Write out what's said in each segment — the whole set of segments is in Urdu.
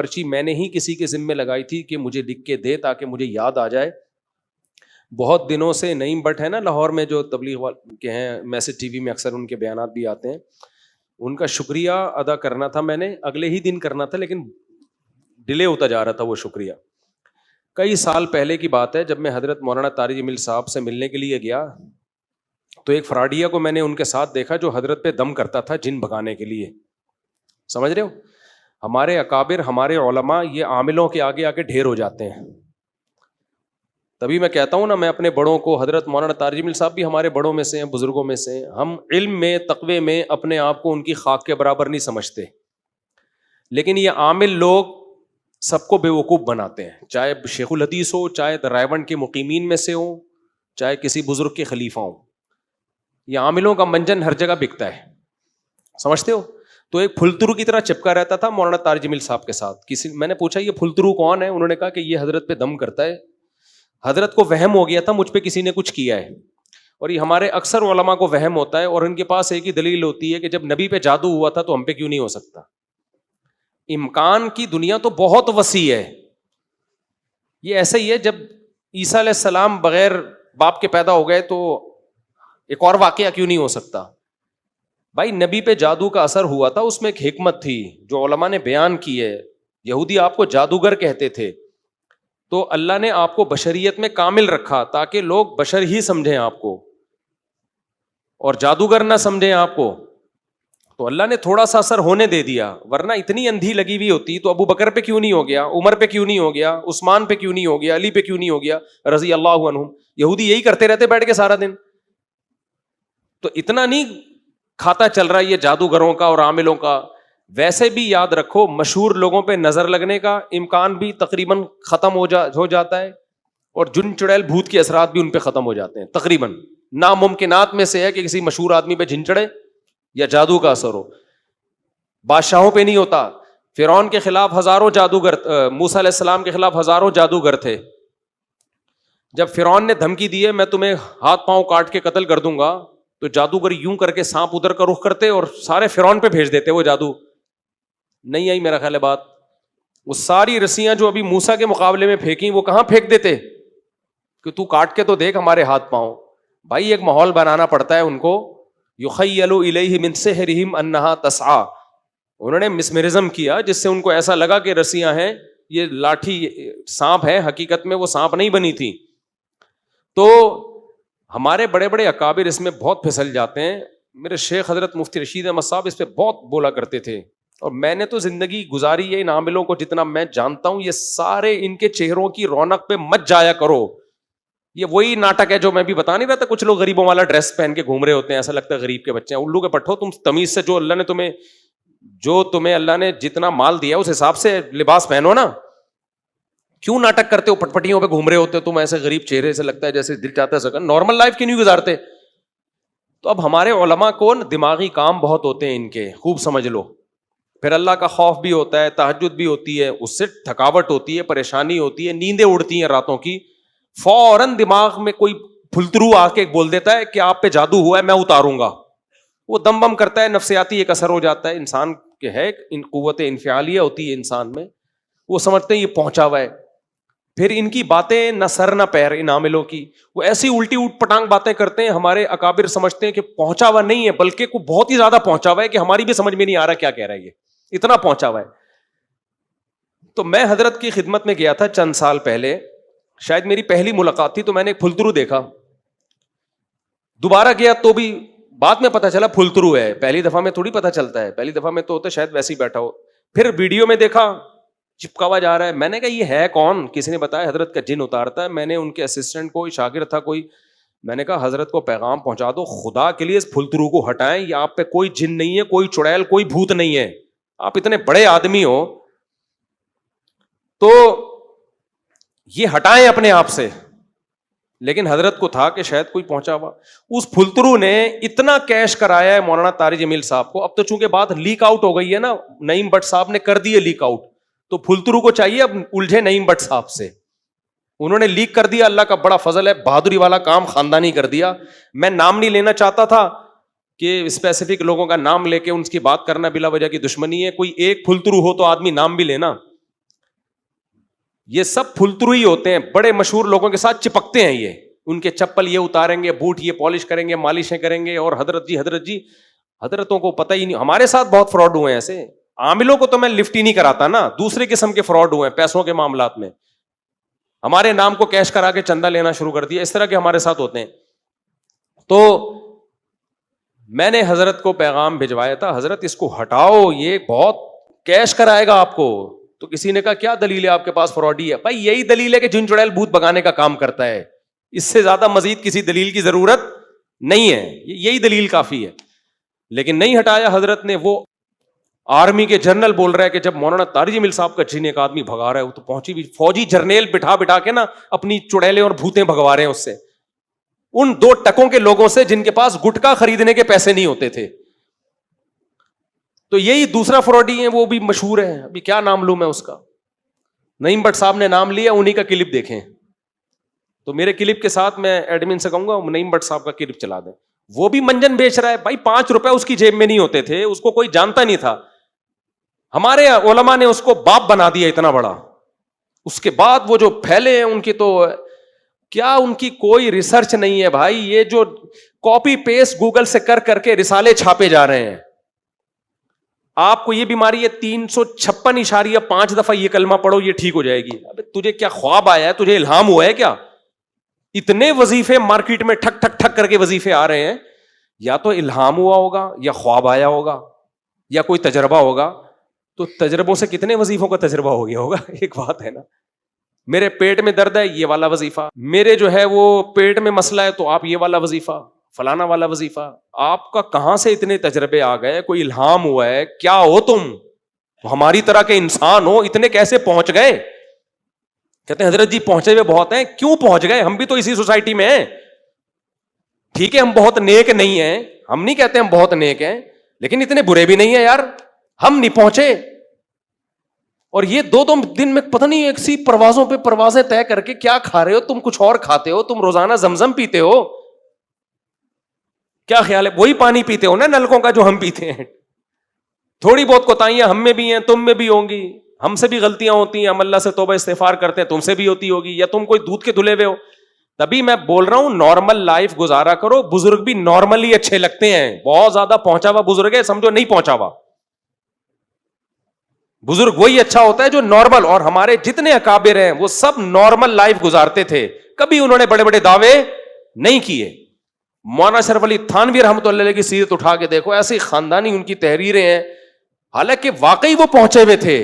پرچی میں نے ہی کسی کے ذمے لگائی تھی کہ مجھے لکھ کے دے تاکہ مجھے یاد آ جائے. بہت دنوں سے نعیم بٹ ہے نا لاہور میں جو تبلیغ کے ہیں, میسج ٹی وی میں اکثر ان کے بیانات بھی آتے ہیں, ان کا شکریہ ادا کرنا تھا میں نے, اگلے ہی دن کرنا تھا لیکن ڈیلے ہوتا جا رہا تھا وہ شکریہ. کئی سال پہلے کی بات ہے, جب میں حضرت مولانا طارق جمیل صاحب سے ملنے کے لیے گیا تو ایک فراڈیا کو میں نے ان کے ساتھ دیکھا جو حضرت پہ دم کرتا تھا جن بھگانے کے لیے. سمجھ رہے ہو, ہمارے اکابر ہمارے علماء یہ عاملوں کے آگے آگے ڈھیر ہو جاتے ہیں. تبھی میں کہتا ہوں نا, میں اپنے بڑوں کو, حضرت مولانا طارق جمیل صاحب بھی ہمارے بڑوں میں سے ہیں, بزرگوں میں سے ہیں, ہم علم میں تقوی میں اپنے آپ کو ان کی خاک کے برابر نہیں سمجھتے, لیکن یہ عامل لوگ سب کو بے وقوف بناتے ہیں, چاہے شیخ الحدیث ہو, چاہے رائیونڈ کے مقیمین میں سے ہوں, چاہے کسی بزرگ کے خلیفہ ہوں. یہ عاملوں کا منجن ہر جگہ بکتا ہے, سمجھتے ہو. تو ایک پھلترو کی طرح چپکا رہتا تھا مولانا طارق جمیل صاحب کے ساتھ. میں نے پوچھا یہ پھلترو کون ہے, انہوں نے کہا کہ یہ حضرت پہ دم کرتا ہے. حضرت کو وہم ہو گیا تھا مجھ پہ کسی نے کچھ کیا ہے, اور یہ ہمارے اکثر علماء کو وہم ہوتا ہے, اور ان کے پاس ایک ہی دلیل ہوتی ہے کہ جب نبی پہ جادو ہوا تھا تو ہم پہ کیوں نہیں ہو سکتا. امکان کی دنیا تو بہت وسیع ہے. یہ ایسا ہی ہے جب عیسیٰ علیہ السلام بغیر باپ کے پیدا ہو گئے تو ایک اور واقعہ کیوں نہیں ہو سکتا. بھائی نبی پہ جادو کا اثر ہوا تھا, اس میں ایک حکمت تھی جو علماء نے بیان کی ہے. یہودی آپ کو جادوگر کہتے تھے, تو اللہ نے آپ کو بشریت میں کامل رکھا تاکہ لوگ بشر ہی سمجھیں آپ کو اور جادوگر نہ سمجھیں آپ کو. تو اللہ نے تھوڑا سا اثر ہونے دے دیا, ورنہ اتنی اندھی لگی ہوئی ہوتی تو ابو بکر پہ کیوں نہیں ہو گیا, عمر پہ کیوں نہیں ہو گیا, عثمان پہ کیوں نہیں ہو گیا, علی پہ کیوں نہیں ہو گیا رضی اللہ عنہم. یہودی یہی کرتے رہتے بیٹھ کے سارا دن. تو اتنا نہیں کھاتا چل رہا یہ جادوگروں کا اور عاملوں کا. ویسے بھی یاد رکھو مشہور لوگوں پہ نظر لگنے کا امکان بھی تقریباً ختم ہو جاتا ہے, اور جن چڑیل بھوت کے اثرات بھی ان پہ ختم ہو جاتے ہیں. تقریباً ناممکنات میں سے ہے کہ کسی مشہور آدمی پہ جن چڑھے یا جادو کا اثر ہو. بادشاہوں پہ نہیں ہوتا. فرعون کے خلاف ہزاروں جادوگر, موسیٰ علیہ السلام کے خلاف ہزاروں جادوگر تھے. جب فرعون نے دھمکی دی ہے میں تمہیں ہاتھ پاؤں کاٹ کے قتل کر دوں گا, تو جادوگر یوں کر کے سانپ ادھر کا رخ کرتے اور سارے فرعون پہ بھیج دیتے وہ جادو. نہیں آئی میرا خیال ہے بات. وہ ساری رسیاں جو ابھی موسیٰ کے مقابلے میں پھینکی وہ کہاں پھینک دیتے کہ تو کاٹ کے تو دیکھ ہمارے ہاتھ پاؤں. بھائی ایک ماحول بنانا پڑتا ہے ان کو. یخیل الیہ من سحرہم انہا تسعی, انہوں نے مسمرزم کیا جس سے ان کو ایسا لگا کہ رسیاں ہیں, یہ لاٹھی سانپ ہے, حقیقت میں وہ سانپ نہیں بنی تھی. تو ہمارے بڑے بڑے اکابر اس میں بہت پھسل جاتے ہیں. میرے شیخ حضرت مفتی رشید احمد صاحب اس پہ بہت بولا کرتے تھے, اور میں نے تو زندگی گزاری ہے ان عاملوں کو جتنا میں جانتا ہوں. یہ سارے ان کے چہروں کی رونق پہ مت جایا کرو. یہ وہی ناٹک ہے جو میں بھی بتا نہیں رہا تھا. کچھ لوگ غریبوں والا ڈریس پہن کے گھوم رہے ہوتے ہیں, ایسا لگتا ہے غریب کے بچے ہیں. الو کے پٹھو, تم تمیز سے جو تمہیں اللہ نے جتنا مال دیا اس حساب سے لباس پہنو نا. کیوں ناٹک کرتے ہو, پٹ پٹیوں پہ گھوم رہے ہوتے ہو تم ایسے غریب چہرے سے, لگتا ہے جیسے دل چاہتا ہے سکن. نارمل لائف کیوں نہیں گزارتے؟ تو اب ہمارے علماء کو دماغی کام بہت ہوتے ہیں ان کے, خوب سمجھ لو. پھر اللہ کا خوف بھی ہوتا ہے, تہجد بھی ہوتی ہے, اس سے تھکاوٹ ہوتی ہے, پریشانی ہوتی ہے, نیندیں اڑتی ہیں راتوں کی. فوراً دماغ میں کوئی پھلترو آ کے بول دیتا ہے کہ آپ پہ جادو ہوا ہے میں اتاروں گا. وہ دم بم کرتا ہے, نفسیاتی ایک اثر ہو جاتا ہے انسان کے, ہے ان قوت انفعالیہ ہوتی ہے انسان میں. وہ سمجھتے ہیں یہ پہنچا ہوا ہے. پھر ان کی باتیں نہ سر نہ پیر ان عاملوں کی. وہ ایسی الٹی اوٹ پٹانگ باتیں کرتے ہیں, ہمارے اکابر سمجھتے ہیں کہ پہنچا ہوا نہیں ہے بلکہ کو بہت ہی زیادہ پہنچا ہوا ہے کہ ہماری بھی سمجھ میں نہیں آ رہا کیا کہہ رہا ہے, یہ اتنا پہنچا ہوا ہے. تو میں حضرت کی خدمت میں گیا تھا چند سال پہلے, شاید میری پہلی ملاقات تھی, تو میں نے ایک پھلترو دیکھا. دوبارہ گیا تو بھی بعد میں پتا چلا پھلترو ہے, پہلی دفعہ میں تھوڑی پتا چلتا ہے, پہلی دفعہ میں تو ہوتا ہے شاید ویسے ہی بیٹھا ہو. پھر ویڈیو میں دیکھا چپکا ہوا جا رہا ہے. میں نے کہا یہ ہے کون؟ کسی نے بتایا حضرت کا جن اتارتا ہے. میں نے ان کے اسسٹنٹ کو, شاگرد تھا کوئی, میں نے کہا حضرت کو پیغام پہنچا دو خدا کے لیے اس پھلترو کو ہٹائیں, یہ آپ پہ کوئی جن نہیں ہے, کوئی چڑیل, کوئی بھوت نہیں ہے, آپ اتنے بڑے آدمی ہو تو یہ ہٹائیں اپنے آپ سے. لیکن حضرت کو تھا کہ شاید کوئی پہنچا ہوا. اس پھلترو نے اتنا کیش کرایا ہے مولانا طارق جمیل صاحب کو. اب تو چونکہ بات لیک آؤٹ ہو گئی ہے نا, نعیم بٹ صاحب نے کر دی ہے لیک آؤٹ, تو پھلترو کو چاہیے اب الجھے نعیم بٹ صاحب سے. انہوں نے لیک کر دیا, اللہ کا بڑا فضل ہے, بہادری والا کام خاندانی کر دیا. میں نام نہیں لینا چاہتا تھا کہ اسپیسیفک لوگوں کا نام لے کے ان کی بات کرنا بلا وجہ کی دشمنی ہے. کوئی ایک پھلترو ہو تو آدمی نام بھی لینا, یہ سب پھلتروئی ہوتے ہیں, بڑے مشہور لوگوں کے ساتھ چپکتے ہیں, یہ ان کے چپل یہ اتاریں گے, بوٹ یہ پالش کریں گے, مالشیں کریں گے, اور حضرت جی حضرتوں کو پتہ ہی نہیں. ہمارے ساتھ بہت فراڈ ہوئے ہیں ایسے. عاملوں کو تو میں لفٹ ہی نہیں کراتا نا, دوسرے قسم کے فراڈ ہوئے ہیں پیسوں کے معاملات میں. ہمارے نام کو کیش کرا کے چندہ لینا شروع کر دیا, اس طرح کے ہمارے ساتھ ہوتے ہیں. تو میں نے حضرت کو پیغام بھجوایا تھا, حضرت اس کو ہٹاؤ, یہ بہت کیش کرائے گا آپ کو. تو کسی نے کہا کیا دلیل ہے آپ کے پاس فراڈی ہے؟ بھائی یہی دلیل ہے کہ جن چڑیل بھوت بگانے کا کام کرتا ہے, اس سے زیادہ مزید کسی دلیل کی ضرورت نہیں ہے, یہی دلیل کافی ہے. لیکن نہیں ہٹایا حضرت نے. وہ آرمی کے جنرل بول رہا ہے کہ جب مولانا طارق مل صاحب کا جن ایک آدمی بھگا رہا ہے, وہ تو پہنچی بھی فوجی جرنیل بٹھا کے نا اپنی چڑیلیں اور بھوتیں بھگوا رہے ہیں اس سے, ان 2 ٹکوں کے لوگوں سے جن کے پاس گٹکا خریدنے کے پیسے نہیں ہوتے تھے. تو یہی دوسرا فراڈی ہے, وہ بھی مشہور ہے, ابھی کیا نام لوں میں اس کا, نعیم بٹ صاحب نے نام لیا, انہی کا کلپ دیکھیں. تو میرے کلپ کے ساتھ میں ایڈمن سے کہوں گا نعیم بٹ صاحب کا کلپ چلا دیں. وہ بھی منجن بیچ رہا ہے بھائی, 5 روپے اس کی جیب میں نہیں ہوتے تھے, اس کو کوئی جانتا نہیں تھا. ہمارے علماء نے اس کو باپ بنا دیا اتنا بڑا. اس کے بعد وہ جو پھیلے ہیں ان کی تو کیا, ان کی کوئی ریسرچ نہیں ہے بھائی. یہ جو کاپی پیسٹ گوگل سے کر کے رسالے چھاپے جا رہے ہیں. آپ کو یہ بیماری ہے 356.5 دفعہ یہ کلمہ پڑھو یہ ٹھیک ہو جائے گی. ابے تجھے کیا خواب آیا ہے, تجھے الہام ہوا ہے کیا؟ اتنے وظیفے مارکیٹ میں ٹھک ٹھک ٹھک کر کے وظیفے آ رہے ہیں, یا تو الہام ہوا ہوگا, یا خواب آیا ہوگا, یا کوئی تجربہ ہوگا. تو تجربوں سے کتنے وظیفوں کا تجربہ ہو گیا ہوگا. ایک بات ہے نا, میرے پیٹ میں درد ہے یہ والا وظیفہ, میرے جو ہے وہ پیٹ میں مسئلہ ہے تو آپ یہ والا وظیفہ, فلانا والا وظیفہ. آپ کا کہاں سے اتنے تجربے آ گئے؟ کوئی الہام ہوا ہے کیا؟ ہو تم ہماری طرح کے انسان ہو, اتنے کیسے پہنچ گئے؟ کہتے ہیں حضرت جی پہنچے ہوئے بہت ہیں. کیوں پہنچ گئے؟ ہم بھی تو اسی سوسائٹی میں ہیں. ٹھیک ہے ہم بہت نیک نہیں ہیں, ہم نہیں کہتے ہم بہت نیک ہیں, لیکن اتنے برے بھی نہیں ہیں یار, ہم نہیں پہنچے. اور یہ 2 دن میں پتہ نہیں ایک سی پروازوں پہ پروازیں طے کر کے کیا کھا رہے ہو تم, کچھ اور کھاتے ہو تم, روزانہ زمزم پیتے ہو, کیا خیال ہے؟ وہی پانی پیتے ہو نا نلکوں کا جو ہم پیتے ہیں. تھوڑی بہت کوتاہیاں ہم میں بھی ہیں, تم میں بھی ہوں گی, ہم سے بھی غلطیاں ہوتی ہیں, ہم اللہ سے توبہ استغفار کرتے ہیں, تم سے بھی ہوتی ہوگی, یا تم کوئی دودھ کے دھلے ہوئے ہو. تبھی میں بول رہا ہوں نارمل لائف گزارا کرو. بزرگ بھی نارملی اچھے لگتے ہیں, بہت زیادہ پہنچا ہوا بزرگ ہے سمجھو نہیں پہنچا ہوا. بزرگ وہی اچھا ہوتا ہے جو نارمل, اور ہمارے جتنے اکابر ہیں وہ سب نارمل لائف گزارتے تھے, کبھی انہوں نے بڑے بڑے دعوے نہیں کیے. مولانا اشرف علی تھانوی رحمۃ اللہ علیہ کی سیرت اٹھا کے دیکھو, ایسی خاندانی ان کی تحریریں ہیں, حالانکہ واقعی وہ پہنچے ہوئے تھے,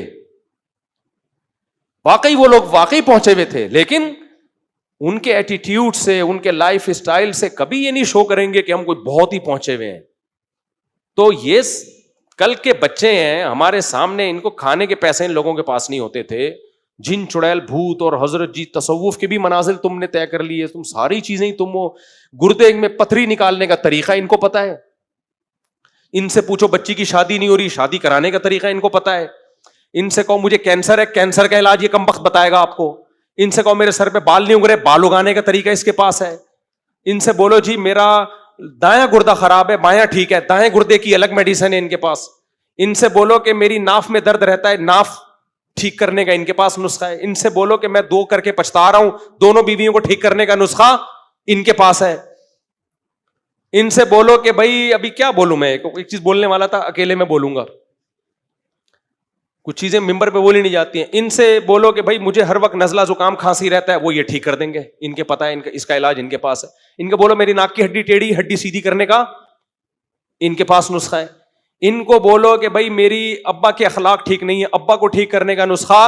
واقعی وہ لوگ واقعی پہنچے ہوئے تھے, لیکن ان کے ایٹیٹیوڈ سے, ان کے لائف اسٹائل سے کبھی یہ نہیں شو کریں گے کہ ہم کوئی بہت ہی پہنچے ہوئے ہیں. تو یہ کل کے بچے ہیں ہمارے سامنے, ان کو کھانے کے پیسے ان لوگوں کے پاس نہیں ہوتے تھے. جن چڑیل بھوت اور حضرت جی تصوف کے بھی منازل تم نے طے کر لیے, تم ساری چیزیں, تم وہ گردے میں پتھری نکالنے کا طریقہ ان کو پتا ہے. ان سے پوچھو بچی کی شادی نہیں ہو رہی, شادی کرانے کا طریقہ ان کو پتا ہے. ان سے کہو مجھے کینسر ہے, کینسر کا علاج یہ کم وقت بتائے گا آپ کو. ان سے کہو میرے سر پہ بال نہیں اگ رہے, بال اگانے کا طریقہ اس کے پاس ہے. ان سے بولو جی میرا دایاں گردہ خراب ہے, بایاں ٹھیک ہے, دائیں گردے کی الگ میڈیسن ہے ان کے پاس. ان سے بولو کہ میری ناف میں درد رہتا ہے, ناف ٹھیک کرنے کا ان کے پاس نسخہ ہے. ان سے بولو کہ میں 2 کر کے پچھتا رہا ہوں, دونوں بیویوں کو ٹھیک کرنے کا نسخہ ان کے پاس ہے. ان سے بولو کہ بھائی ابھی کیا بولوں میں, ایک چیز بولنے والا تھا اکیلے میں بولوں گا, کچھ چیزیں ممبر پہ بولی نہیں جاتی ہیں. ان سے بولو کہ بھائی مجھے ہر وقت نزلہ زکام کھانسی رہتا ہے, وہ یہ ٹھیک کر دیں گے, ان کے پتہ ہے, اس کا علاج ان کے پاس ہے. ان کو بولو میری ناک کی ہڈی ٹیڑھی, ہڈی سیدھی کرنے کا ان کے پاس نسخہ ہے. ان کو بولو کہ بھائی میری ابا کے اخلاق ٹھیک نہیں ہے, ابا کو ٹھیک کرنے کا نسخہ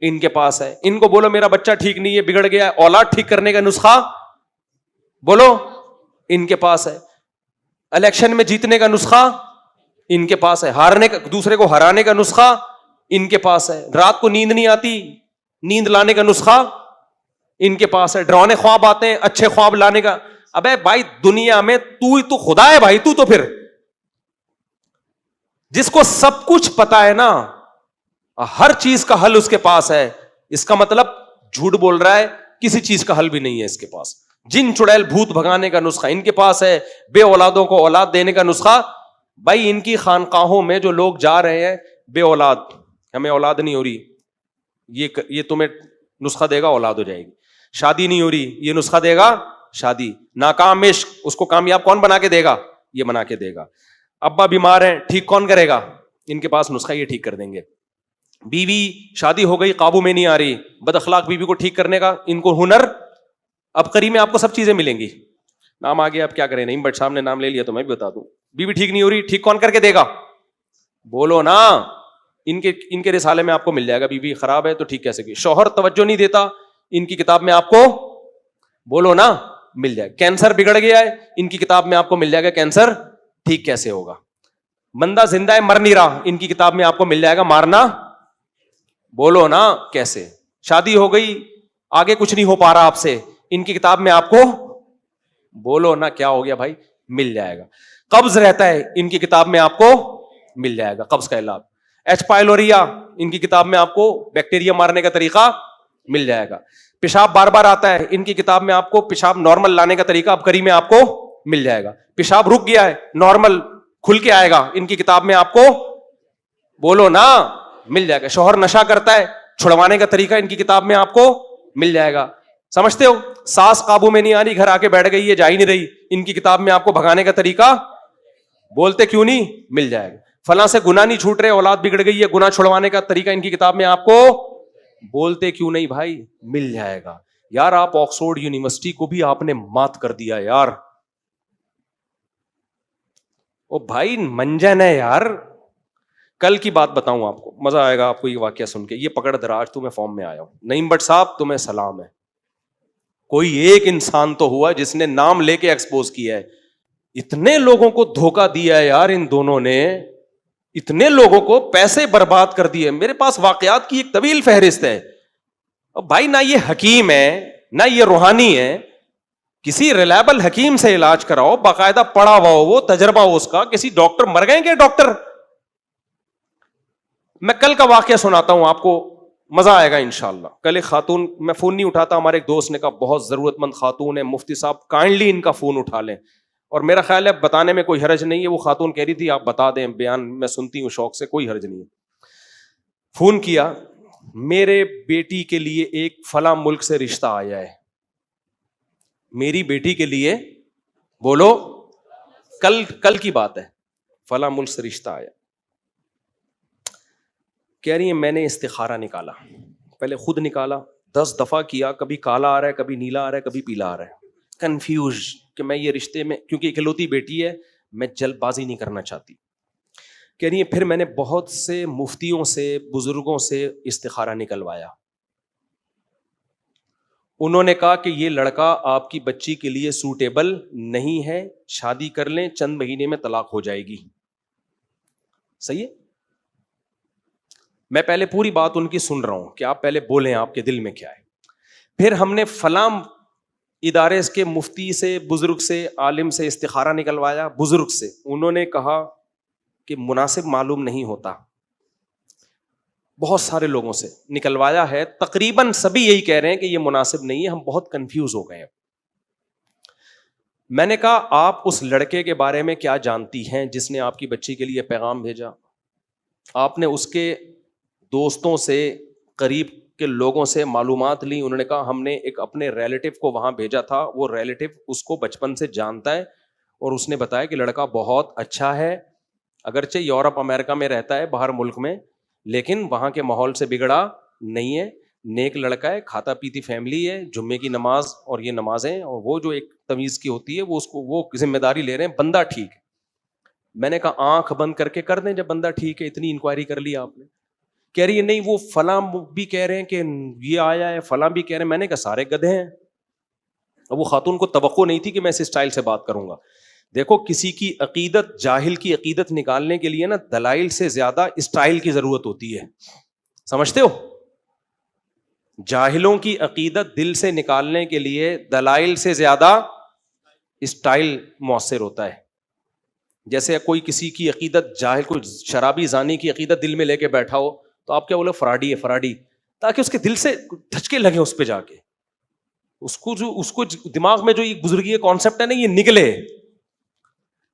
ان کے پاس ہے. ان کو بولو میرا بچہ ٹھیک نہیں ہے, بگڑ گیا ہے, اولاد ٹھیک کرنے کا نسخہ بولو ان کے پاس ہے. الیکشن میں جیتنے کا نسخہ ان کے پاس ہے, ہارنے کا, دوسرے کو ہرانے کا نسخہ ان کے پاس ہے. رات کو نیند نہیں آتی, نیند لانے کا نسخہ ان کے پاس ہے. ڈراؤنے خواب آتے ہیں, اچھے خواب لانے کا. ابے بھائی دنیا میں تو خدا ہے بھائی, تو پھر جس کو سب کچھ پتا ہے نا, ہر چیز کا حل اس کے پاس ہے, اس کا مطلب جھوٹ بول رہا ہے, کسی چیز کا حل بھی نہیں ہے اس کے پاس. جن چڑیل بھوت بھگانے کا نسخہ ان کے پاس ہے, بے اولادوں کو اولاد دینے کا نسخہ. بھائی ان کی خانقاہوں میں جو لوگ جا رہے ہیں بے اولاد, ہمیں اولاد نہیں ہو رہی, یہ تمہیں نسخہ دے گا اولاد ہو جائے گی. شادی نہیں ہو رہی, یہ نسخہ دے گا شادی. ناکام عشق, اس کو کامیاب کون بنا کے دے گا؟ یہ بنا کے دے گا. ابا بیمار ہیں, ٹھیک کون کرے گا؟ ان کے پاس نسخہ, یہ ٹھیک کر دیں گے. بیوی شادی ہو گئی, قابو میں نہیں آ رہی, بد اخلاق بیوی کو ٹھیک کرنے کا ان کو ہنر. اب قریب میں آپ کو سب چیزیں ملیں گی. نام آ گیا, اب کیا کریں, نہیں بٹ صاحب نے نام لے لیا تو میں بھی بتا دوں. بیوی ٹھیک نہیں ہو رہی, ٹھیک کون کر کے دے گا؟ بولو نا. ان کے رسالے میں آپ کو مل جائے گا, بیوی خراب ہے تو ٹھیک کیسے کی. شوہر توجہ نہیں دیتا, ان کی کتاب میں آپ کو, بولو نا, مل جائے. کینسر بگڑ گیا ہے, ان کی کتاب میں آپ کو مل جائے گا کینسر ٹھیک کیسے ہوگا. بندہ زندہ ہے مر نہیں رہا, ان کی کتاب میں آپ کو مل جائے گا مارنا, بولو نا, کیسے. شادی ہو گئی, آگے کچھ نہیں ہو پا رہا آپ سے, ان کی کتاب میں آپ کو, بولو نا, کیا ہو گیا بھائی, مل جائے گا. قبض رہتا ہے, ان کی کتاب میں آپ کو مل جائے گا قبض کا علاج. ایچ پائلوریا, ان کی کتاب میں آپ کو بیکٹیریا مارنے کا طریقہ مل جائے گا. پیشاب بار بار آتا ہے, ان کی کتاب میں آپ کو پیشاب نارمل لانے کا طریقہ اب قریب میں آپ کو مل جائے گا. پیشاب رک گیا ہے, نارمل کھل کے آئے گا, ان کی کتاب میں آپ کو, بولو نا, مل جائے گا. شوہر نشہ کرتا ہے, چھڑوانے کا طریقہ ان کی کتاب میں آپ کو مل جائے گا. سمجھتے ہو؟ ساس قابو میں نہیں آ رہی, گھر آ کے بیٹھ گئی ہے, جا ہی نہیں رہی, ان کی کتاب میں آپ کو بھگانے کا طریقہ, بولتے کیوں نہیں, مل جائے گا. فلاں سے گناہ نہیں چھوٹ رہے, اولاد بگڑ گئی ہے, گناہ چھڑوانے کا طریقہ ان کی کتاب میں آپ کو, بولتے کیوں نہیں بھائی, مل جائے گا. یار آپ آکسفورڈ یونیورسٹی کو بھی آپ نے مات کر دیا یار. او بھائی منجن ہے یار. کل کی بات بتاؤں آپ کو, مزہ آئے گا آپ کو یہ واقعہ سن کے. یہ پکڑ دراز تو میں فارم میں آیا ہوں. نعیم بٹ صاحب تمہیں سلام ہے. کوئی ایک انسان تو ہوا جس نے نام لے کے ایکسپوز کیا ہے. اتنے لوگوں کو دھوکہ دیا ہے یار ان دونوں نے, اتنے لوگوں کو پیسے برباد کر دیے. میرے پاس واقعات کی ایک طویل فہرست ہے. اب بھائی نہ یہ حکیم ہے نہ یہ روحانی ہے, کسی ریلائبل حکیم سے علاج کراؤ, باقاعدہ پڑھا ہوا ہو, وہ تجربہ ہو اس کا. کسی ڈاکٹر مر گئے کیا ڈاکٹر؟ میں کل کا واقعہ سناتا ہوں آپ کو, مزہ آئے گا انشاءاللہ. کل ایک خاتون, میں فون نہیں اٹھاتا, ہمارے ایک دوست نے کہا بہت ضرورت مند خاتون ہے, مفتی صاحب کائنڈلی ان کا فون اٹھا لیں. اور میرا خیال ہے بتانے میں کوئی حرج نہیں ہے. وہ خاتون کہہ رہی تھی آپ بتا دیں, بیان میں سنتی ہوں شوق سے, کوئی حرج نہیں ہے. فون کیا, میرے بیٹی کے لیے ایک فلاں ملک سے رشتہ آیا ہے. میری بیٹی کے لیے, بولو, کل کی بات ہے, فلاں ملک سے رشتہ آیا. کہہ رہی ہیں میں نے استخارہ نکالا, پہلے خود نکالا, 10 دفعہ کیا, کبھی کالا آ رہا ہے, کبھی نیلا آ رہا ہے, کبھی پیلا آ رہا ہے. کنفیوز کہ میں یہ رشتے میں, کیونکہ اکلوتی بیٹی ہے, میں جلد بازی نہیں کرنا چاہتی. کہہ رہی ہیں پھر میں نے بہت سے مفتیوں سے, بزرگوں سے استخارہ نکلوایا. انہوں نے کہا کہ یہ لڑکا آپ کی بچی کے لیے سوٹیبل نہیں ہے, شادی کر لیں, چند مہینے میں طلاق ہو جائے گی. صحیح ہے؟ میں پہلے پوری بات ان کی سن رہا ہوں کہ آپ پہلے بولیں آپ کے دل میں کیا ہے. پھر ہم نے فلاں ادارے کے مفتی سے, بزرگ سے, عالم سے استخارہ نکلوایا, بزرگ سے. انہوں نے کہا کہ مناسب معلوم نہیں ہوتا. بہت سارے لوگوں سے نکلوایا ہے, تقریباً سبھی یہی کہہ رہے ہیں کہ یہ مناسب نہیں ہے, ہم بہت کنفیوز ہو گئے ہیں. میں نے کہا آپ اس لڑکے کے بارے میں کیا جانتی ہیں جس نے آپ کی بچی کے لیے پیغام بھیجا؟ آپ نے اس کے دوستوں سے, قریب کے لوگوں سے معلومات لی. انہوں نے کہا ہم نے ایک اپنے ریلیٹو کو وہاں بھیجا تھا, وہ ریلیٹو اس کو بچپن سے جانتا ہے, اور اس نے بتایا کہ لڑکا بہت اچھا ہے, اگرچہ یورپ امریکہ میں رہتا ہے, باہر ملک میں, لیکن وہاں کے ماحول سے بگڑا نہیں ہے, نیک لڑکا ہے, کھاتا پیتی فیملی ہے, جمعے کی نماز اور یہ نمازیں, اور وہ جو ایک تمیز کی ہوتی ہے وہ اس کو, وہ ذمہ داری لے رہے ہیں, بندہ ٹھیک ہے. میں نے کہا آنکھ بند کر کے کر دیں جب بندہ ٹھیک ہے, اتنی انکوائری کر لی آپ نے. کہہ رہی ہے نہیں وہ فلاں بھی کہہ رہے ہیں کہ یہ آیا ہے, فلاں بھی کہہ رہے ہیں. میں نے کہا سارے گدھے ہیں. اب وہ خاتون کو توقع نہیں تھی کہ میں اس اسٹائل سے بات کروں گا. دیکھو کسی کی عقیدت, جاہل کی عقیدت نکالنے کے لیے نا دلائل سے زیادہ اسٹائل کی ضرورت ہوتی ہے, سمجھتے ہو؟ جاہلوں کی عقیدت دل سے نکالنے کے لیے دلائل سے زیادہ اسٹائل مؤثر ہوتا ہے. جیسے کوئی کسی کی عقیدت, جاہل کوئی شرابی زانی کی عقیدت دل میں لے کے بیٹھا ہو تو آپ کیا بولے فراڈی ہے, فراڈی, تاکہ اس کے دل سے دھچکے لگے اس پہ جا کے, اس کو دماغ میں جو یہ بزرگی کا کانسیپٹ ہے نا یہ نکلے.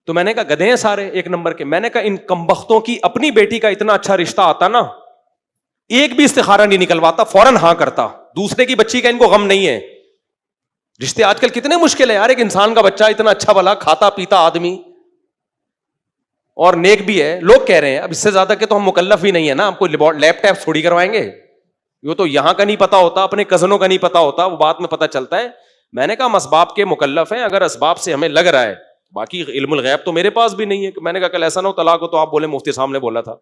تو میں نے کہا گدھے ہیں سارے ایک نمبر کے. میں نے کہا ان کمبختوں کی اپنی بیٹی کا اتنا اچھا رشتہ آتا نا ایک بھی استخارہ نہیں نکلواتا, فوراً ہاں کرتا, دوسرے کی بچی کا ان کو غم نہیں ہے. رشتے آج کل کتنے مشکل ہے یار, ایک انسان کا بچہ اتنا اچھا بھلا کھاتا پیتا آدمی اور نیک بھی ہے, لوگ کہہ رہے ہیں اب اس سے زیادہ کہ تو ہم مکلف ہی نہیں ہے نا, ہم کو لیپ ٹاپ تھوڑی کروائیں گے, وہ تو یہاں کا نہیں پتا ہوتا, اپنے کزنوں کا نہیں پتا ہوتا, وہ بعد میں پتا چلتا ہے. میں نے کہا ہم اسباب کے مکلف ہیں, اگر اسباب سے ہمیں لگ رہا ہے, باقی علم الغیب تو میرے پاس بھی نہیں ہے. میں نے کہا کل ایسا نہ ہو طلاق ہو تو آپ بولے مفتی صاحب نے بولا تھا,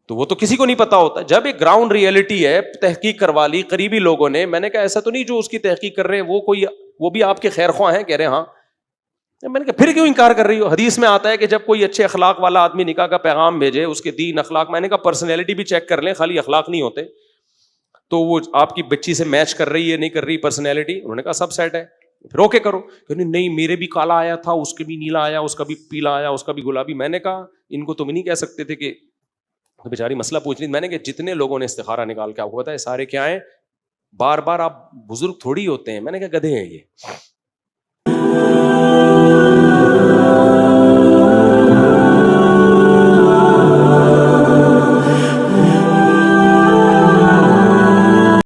تو وہ تو کسی کو نہیں پتا ہوتا. جب ایک گراؤنڈ ریئلٹی ہے, تحقیق کروا لی قریبی لوگوں نے, میں نے کہا ایسا تو نہیں جو اس کی تحقیق کر رہے ہیں وہ بھی آپ کے خیر خواہ ہیں, کہہ رہے ہاں. میں نے کہا پھر کیوں انکار کر رہی ہو, حدیث میں آتا ہے کہ جب کوئی اچھے اخلاق والا آدمی نکاح کا پیغام بھیجے, اس کے دین اخلاق, میں نے کہا پرسنالٹی بھی چیک کر لیں, خالی اخلاق نہیں ہوتے, تو وہ آپ کی بچی سے میچ کر رہی ہے نہیں کر رہی پرسنالٹی, انہوں نے کہا سب سیٹ ہے, پھر اوکے کرو. نہیں میرے بھی کالا آیا تھا, اس کے بھی نیلا آیا, اس کا بھی پیلا آیا, اس کا بھی گلابی. میں نے کہا ان کو تم نہیں کہہ سکتے تھے کہ بیچاری مسئلہ پوچھ رہی. میں نے کہا جتنے لوگوں نے استخارہ نکال کے آپ کو پتا ہے سارے کیا ہیں, بار بار آپ بزرگ تھوڑی ہوتے ہیں. میں نے کہا گدھے ہیں یہ,